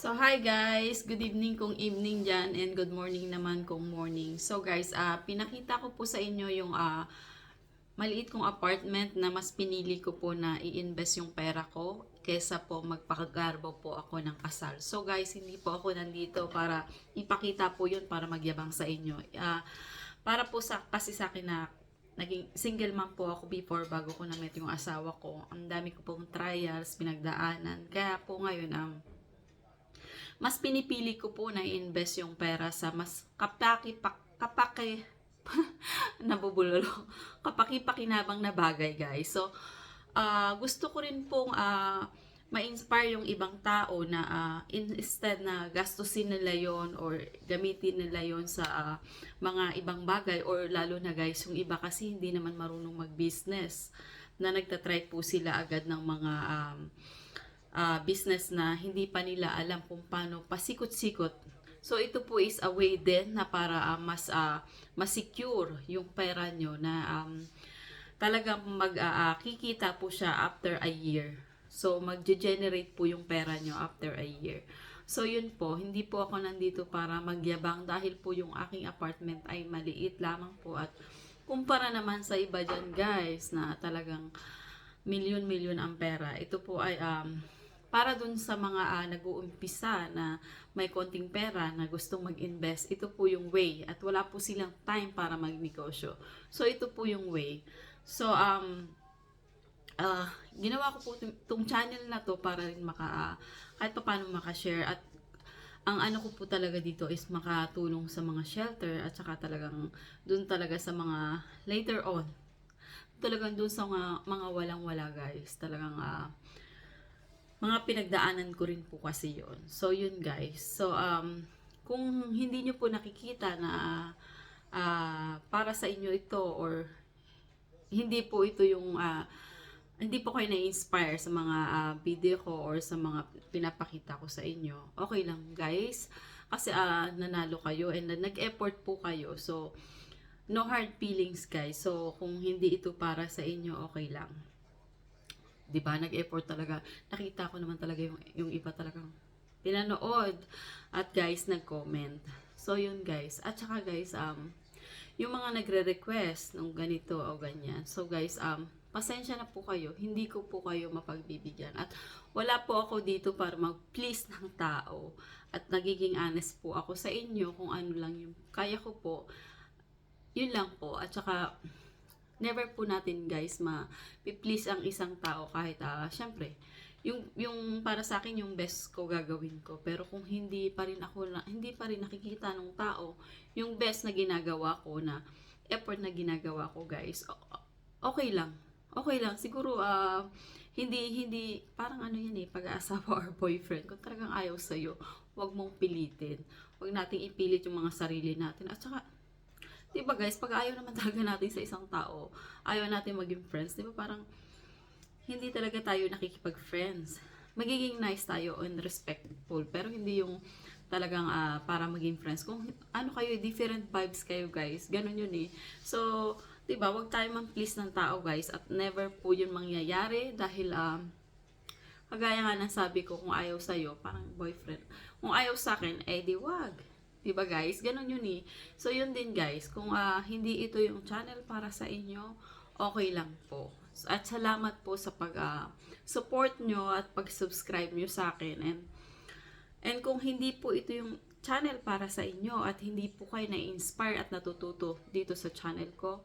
So, hi guys! Good evening kung evening dyan and good morning naman kung morning. So guys, pinakita ko po sa inyo yung maliit kong apartment na mas pinili ko po na i-invest yung pera ko kesa po magpakagarbo po ako ng kasal. So guys, hindi po ako nandito para ipakita po yun para magyabang sa inyo. Para po kasi sa akin na naging single mom po ako before bago ko na-meet yung asawa ko. Ang dami ko pong trials, pinagdaanan. Kaya po ngayon, mas pinipili ko po na i-invest yung pera sa mas nabubulol kapaki-pakinabang na bagay, guys. So, gusto ko rin pong ma-inspire yung ibang tao na instead na gastusin nila yon or gamitin nila yon sa mga ibang bagay, or lalo na guys, yung iba kasi hindi naman marunong mag-business na nagtatry po sila agad ng mga business na hindi pa nila alam kung paano pasikot-sikot. So ito po is a way din na para mas secure yung pera nyo na talagang kikita po siya after a year. So mag-generate po yung pera nyo after a year. So yun po, hindi po ako nandito para magyabang dahil po yung aking apartment ay maliit lamang po, at kumpara naman sa iba dyan guys na talagang milyon-milyon ang pera. Ito po ay para dun sa mga nag-uumpisa na may konting pera na gustong mag-invest. Ito po yung way, at wala po silang time para magnegosyo. So ito po yung way. So ginawa ko po itong channel na to para rin kahit pa paano makashare, at ang ano ko po talaga dito is makatulong sa mga shelter, at saka talagang dun talaga sa mga later on, talagang dun sa mga walang-wala guys, talagang mga pinagdaanan ko rin po kasi yon. So yun guys, so kung hindi nyo po nakikita na para sa inyo ito, or hindi po ito yung hindi po kayo na-inspire sa mga video ko or sa mga pinapakita ko sa inyo, okay lang guys, kasi nanalo kayo and nag-effort po kayo. So no hard feelings guys. So kung hindi ito para sa inyo, okay lang. 'Di ba? Nag-effort talaga. Nakita ko naman talaga yung iba talagang pinanood at guys nag-comment. So yun guys. At saka guys, yung mga nagre-request ng ganito o ganyan. So guys, pasensya na po kayo. Hindi ko po kayo mapagbibigyan. At wala po ako dito para mag-please ng tao. At nagiging honest po ako sa inyo kung ano lang yung kaya ko po. Yun lang po. At saka never po natin guys ma-please ang isang tao kahit syempre yung para sa akin yung best ko gagawin ko, pero kung hindi pa rin nakikita ng tao yung best na ginagawa ko, na effort na ginagawa ko guys, okay lang siguro. Hindi parang ano yan pag-aasawa or boyfriend, kung talagang ayaw sa'yo, wag mong pilitin, wag nating ipilit yung mga sarili natin. At saka diba guys, pag ayaw naman talaga natin sa isang tao, ayaw natin maging friends, diba parang hindi talaga tayo nakikipag-friends. Magiging nice tayo and respectful, pero hindi yung talagang para maging friends. Kung ano kayo, different vibes kayo guys, ganun yun So, diba, wag tayo man-please ng tao guys, at never po yun mangyayari dahil kagaya nga ng sabi ko, kung ayaw sa'yo, parang boyfriend. Kung ayaw sa akin, di wag. Diba guys? Ganon yun So yun din guys, kung hindi ito yung channel para sa inyo, okay lang po. At salamat po sa pag-support nyo at pag-subscribe nyo sa akin. And kung hindi po ito yung channel para sa inyo, at hindi po kayo na-inspire at natututo dito sa channel ko,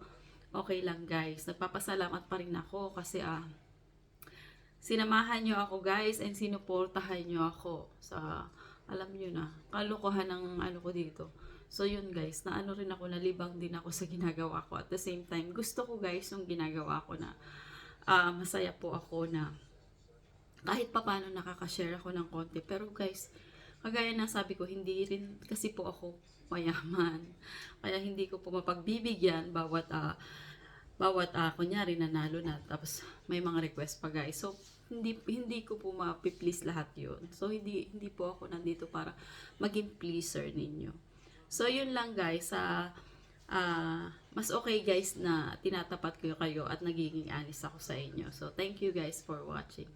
okay lang guys. Nagpapasalamat pa rin ako kasi sinamahan nyo ako guys, and sinuportahan nyo ako sa, alam nyo na, kalokohan ng ano ko dito. So yun guys, na ano rin ako, nalibang din ako sa ginagawa ko. At the same time, gusto ko guys yung ginagawa ko na masaya po ako na kahit pa paano nakaka-share ako ng konti. Pero guys, kagaya na sabi ko, hindi rin kasi po ako mayaman. Kaya hindi ko po mapagbibigyan bawat kunyari nanalo na tapos may mga request pa guys. So hindi ko po ma-please lahat yun. So hindi po ako nandito para maging pleaser ninyo. So yun lang guys, mas okay guys na tinatapat ko kayo at nagiging honest ako sa inyo. So thank you guys for watching.